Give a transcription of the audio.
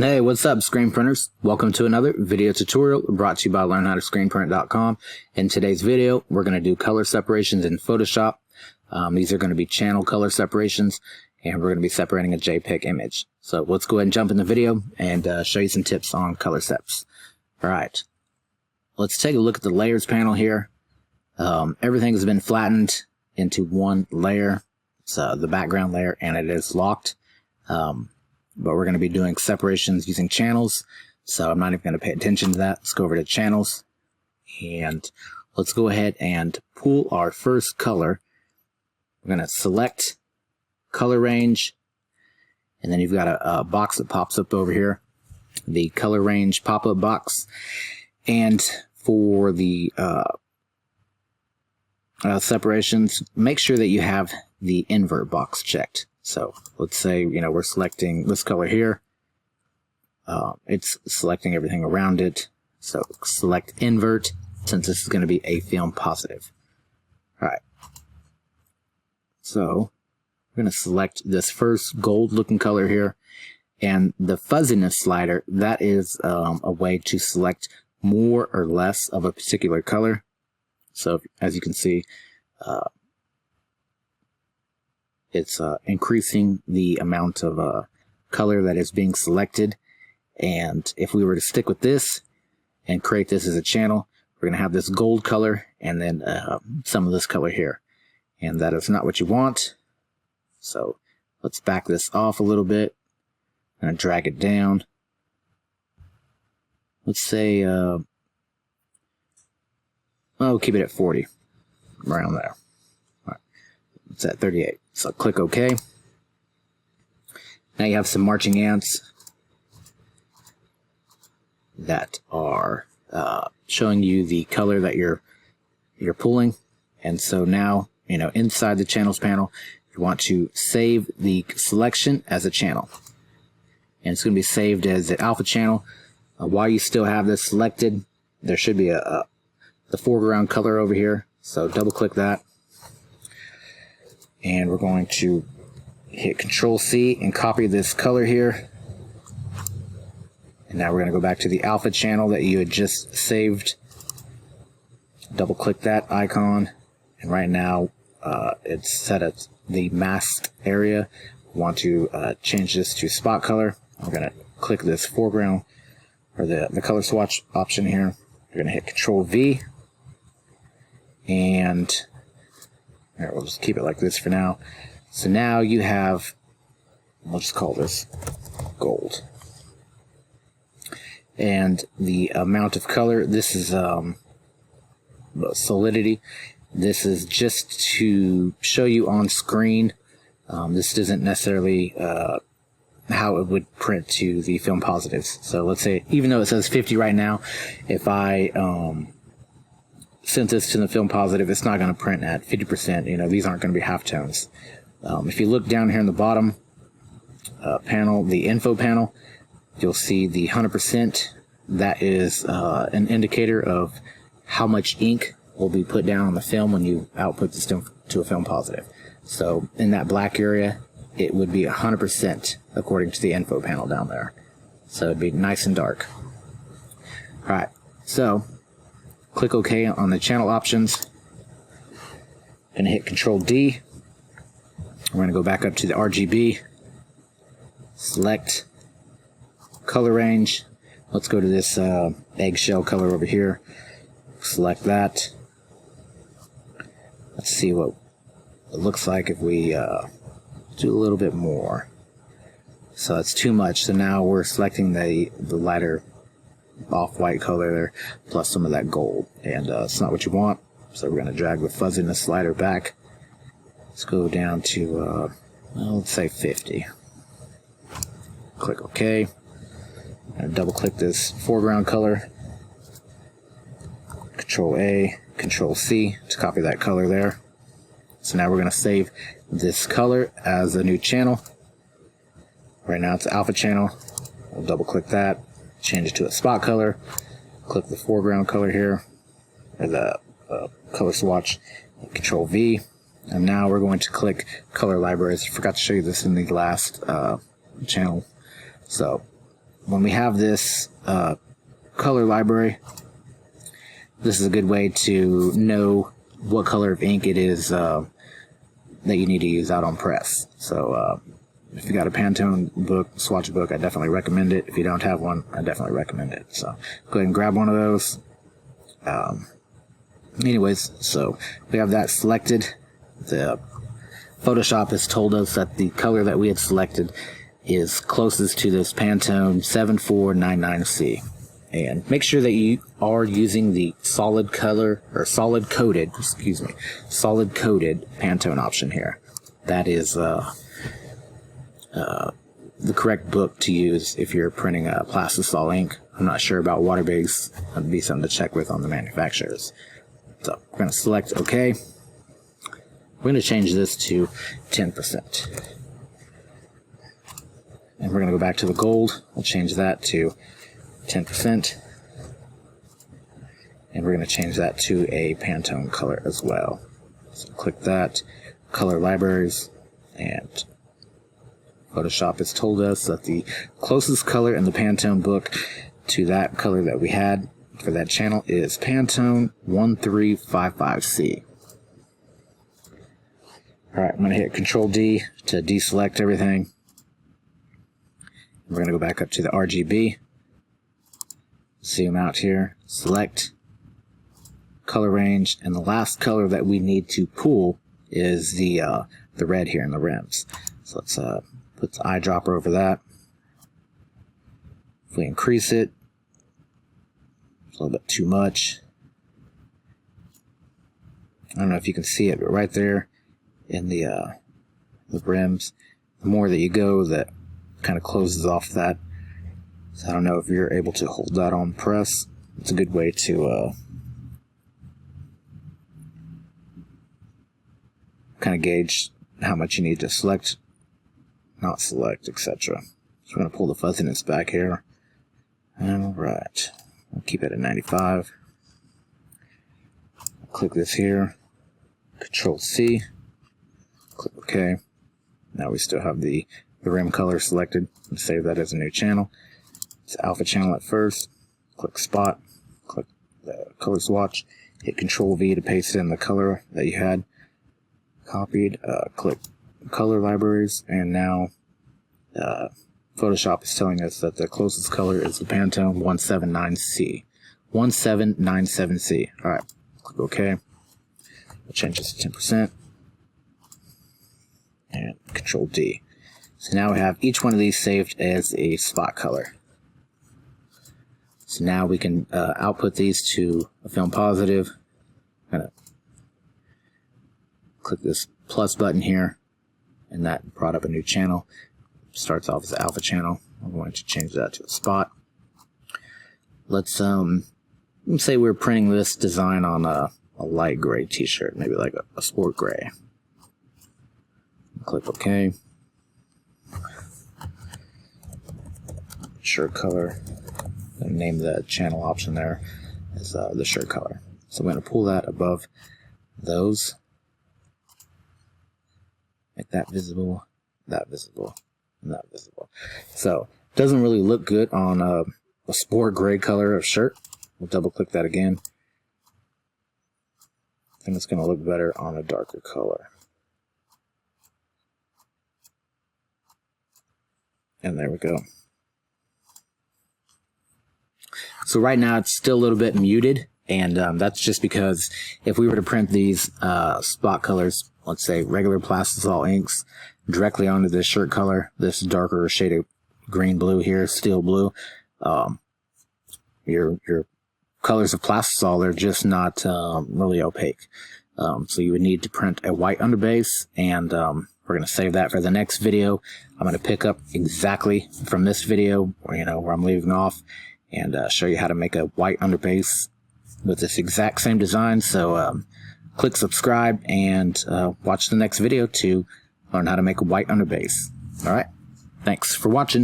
Hey, what's up, screen printers? Welcome to another video tutorial brought to you by learnhowtoscreenprint.com. In today's video, we're going to do color separations in Photoshop. These are going to be channel color separations, and we're going to be separating a JPEG image. So let's go ahead and jump in the video and show you some tips on color seps. Alright, let's take a look at the layers panel here. Everything has been flattened into one layer. It's the background layer, and it is locked. But we're going to be doing separations using channels, so I'm not even going to pay attention to that. Let's go over to channels, and let's go ahead and pull our first color. We're going to select color range, and then you've got a box that pops up over here, the color range pop-up box. And for the separations, make sure that you have the invert box checked. So let's say, we're selecting this color here. It's selecting everything around it. So select invert, since this is going to be a film positive. Alright. So we're going to select this first gold looking color here. And the fuzziness slider, that is a way to select more or less of a particular color. So as you can see, it's increasing the amount of color that is being selected. And if we were to stick with this and create this as a channel, we're going to have this gold color and then some of this color here. And that is not what you want. So let's back this off a little bit and drag it down. Let's say, we'll keep it at 40, around there. All right. It's at 38. So click OK. Now you have some marching ants that are showing you the color that you're pulling. And so now, inside the channels panel, you want to save the selection as a channel. And it's going to be saved as the alpha channel. While you still have this selected, there should be the foreground color over here. So double click that. And we're going to hit Control-C and copy this color here. And now we're going to go back to the alpha channel that you had just saved. Double click that icon. And right now it's set at the masked area. We want to change this to spot color. We're going to click this foreground, or the color swatch option here. We're going to hit Control-V. And we'll just keep it like this for now. So now you have, we'll just call this gold. And the amount of color, this is solidity. This is just to show you on screen. This isn't necessarily how it would print to the film positives. So let's say, even though it says 50 right now, if I sent this to the film positive, it's not going to print at 50%. These aren't going to be halftones. If you look down here in the bottom panel, the info panel, you'll see the 100%. That is an indicator of how much ink will be put down on the film when you output this to a film positive. So in that black area, it would be 100% according to the info panel down there. So it'd be nice and dark. Alright, so click OK on the channel options. Going to hit Control-D. We're going to go back up to the RGB. Select color range. Let's go to this eggshell color over here. Select that. Let's see what it looks like if we do a little bit more. So that's too much. So now we're selecting the lighter off-white color there, plus some of that gold, and it's not what you want. So we're going to drag the fuzziness slider back. Let's go down to well, let's say 50. Click OK. And double click this foreground color. Control-A, Control-C to copy that color there. So now we're going to save this color as a new channel. Right now it's alpha channel. We'll double click that. Change it to a spot color, click the foreground color here, or the color swatch, Control-V, and now we're going to click color libraries. I forgot to show you this in the last channel. So when we have this color library, this is a good way to know what color of ink it is that you need to use out on press. So if you got a Pantone book, swatch book, I definitely recommend it. If you don't have one, I definitely recommend it. So go ahead and grab one of those. Anyways, so we have that selected. The Photoshop has told us that the color that we had selected is closest to this Pantone 7499C. And make sure that you are using the solid color, or solid coated Pantone option here. That is the correct book to use if you're printing a plastisol ink. I'm not sure about water-based. That'd be something to check with on the manufacturers. So we're going to select OK. We're going to change this to 10%. And we're going to go back to the gold. We'll change that to 10%. And we're going to change that to a Pantone color as well. So click that, color libraries, and Photoshop has told us that the closest color in the Pantone book to that color that we had for that channel is Pantone 1355C. Alright, I'm going to hit Control D to deselect everything. We're going to go back up to the RGB. Zoom out here, select color range, and the last color that we need to pull is the red here in the rims. So let's put the eyedropper over that. If we increase it, it's a little bit too much. I don't know if you can see it, but right there in the rims, the more that you go, that kind of closes off that. So I don't know if you're able to hold that on press. It's a good way to kind of gauge how much you need to select, not select, etc. So we're going to pull the fuzziness back here. Alright, I'll keep it at 95. Click this here, Control C, click OK. Now we still have the rim color selected. Let's save that as a new channel. It's alpha channel at first. Click spot, click the color swatch, hit Control V to paste in the color that you had copied. Click color libraries, and now Photoshop is telling us that the closest color is the Pantone 179C. 1797C. Alright, click OK. We'll change this to 10%. And Control D. So now we have each one of these saved as a spot color. So now we can output these to a film positive. I'm gonna click this plus button here, and that brought up a new channel. Starts off as the alpha channel. I'm going to change that to a spot. Let's say we're printing this design on a light gray t-shirt, maybe like a sport gray. Click OK. Shirt color. And name the channel option there as the shirt color. So I'm going to pull that above those. Make that visible, and that visible. So it doesn't really look good on a sport gray color of shirt. We'll double click that again. I think it's going to look better on a darker color. And there we go. So right now it's still a little bit muted, and that's just because if we were to print these spot colors, let's say regular plastisol inks, directly onto this shirt color, this darker shade of green blue here, steel blue, your colors of plastisol are just not really opaque. So you would need to print a white underbase, and we're going to save that for the next video. I'm going to pick up exactly from this video, where I'm leaving off, and show you how to make a white underbase with this exact same design. So click subscribe and watch the next video to learn how to make a white underbase. Alright, thanks for watching.